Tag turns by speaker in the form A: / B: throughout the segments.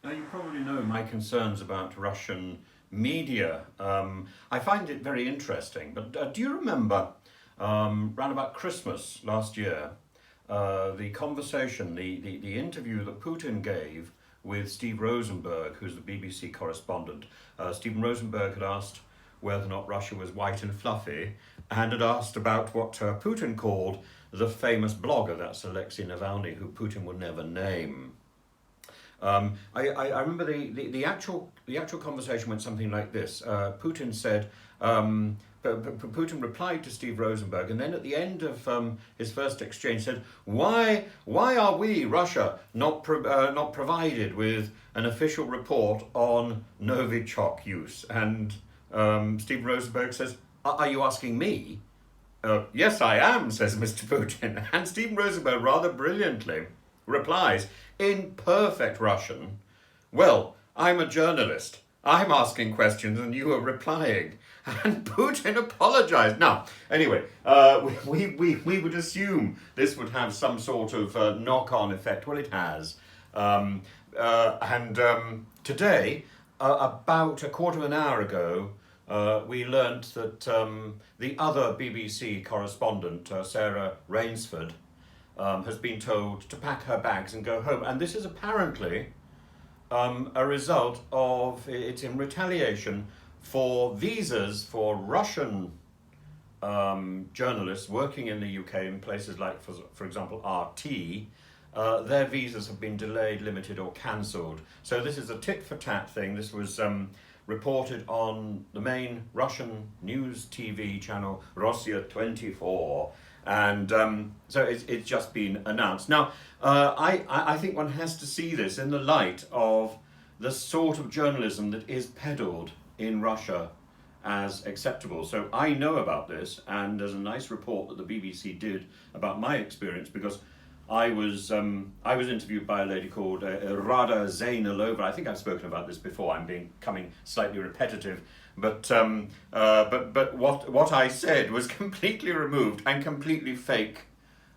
A: Now, you probably know my concerns about Russian media. I find it very interesting, but do you remember round about Christmas last year, the conversation, the interview that Putin gave with Steve Rosenberg, who's the BBC correspondent? Stephen Rosenberg had asked whether or not Russia was white and fluffy, and had asked about what Putin called the famous blogger, that's Alexei Navalny, who Putin would never name. I remember the actual conversation went something like this. Putin said, Putin replied to Steve Rosenberg, and then at the end of his first exchange said, "Why are we, Russia, not provided with an official report on Novichok use?" And Steve Rosenberg says, "Are you asking me?" "Yes, I am," says Mr. Putin. And Stephen Rosenberg rather brilliantly replies in perfect Russian, "Well, I'm a journalist. I'm asking questions and you are replying." And Putin apologized. Now, anyway, we would assume this would have some sort of knock-on effect. Well, it has. Today, about a quarter of an hour ago, we learnt that the other BBC correspondent, Sarah Rainsford, has been told to pack her bags and go home. And this is apparently a result of, it's in retaliation for visas for Russian journalists working in the UK in places like, for example, RT. Their visas have been delayed, limited, or cancelled. So this is a tit-for-tat thing. This was reported on the main Russian news TV channel, Rossiya 24. And so it's just been announced. Now, I think one has to see this in the light of the sort of journalism that is peddled in Russia as acceptable. So I know about this, and there's a nice report that the BBC did about my experience, because I was interviewed by a lady called Irada. I think I've spoken about this before. I'm becoming slightly repetitive, but what I said was completely removed, and completely fake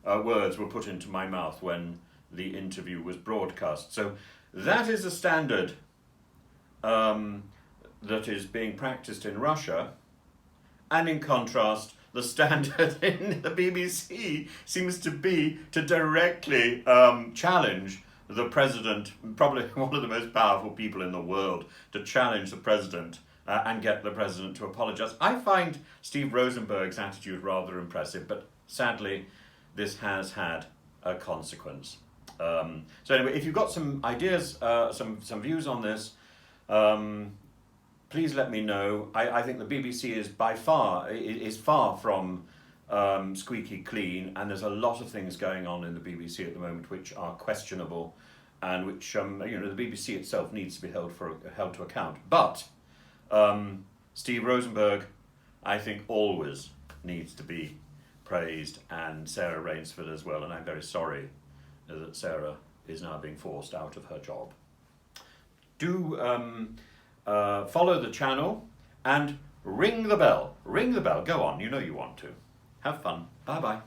A: words were put into my mouth when the interview was broadcast. So that is a standard that is being practiced in Russia, and in contrast, the standard in the BBC seems to be to directly challenge the president, probably one of the most powerful people in the world, to challenge the president and get the president to apologize. I find Steve Rosenberg's attitude rather impressive, but sadly, this has had a consequence. So anyway, if you've got some ideas, some views on this, please let me know. I think the BBC is far from squeaky clean, and there's a lot of things going on in the BBC at the moment which are questionable, and which the BBC itself needs to be held to account. But Steve Rosenberg, I think, always needs to be praised, and Sarah Rainsford as well. And I'm very sorry that Sarah is now being forced out of her job. Do follow the channel and ring the bell. Ring the bell. Go on, you know you want to. Have fun. Bye-bye.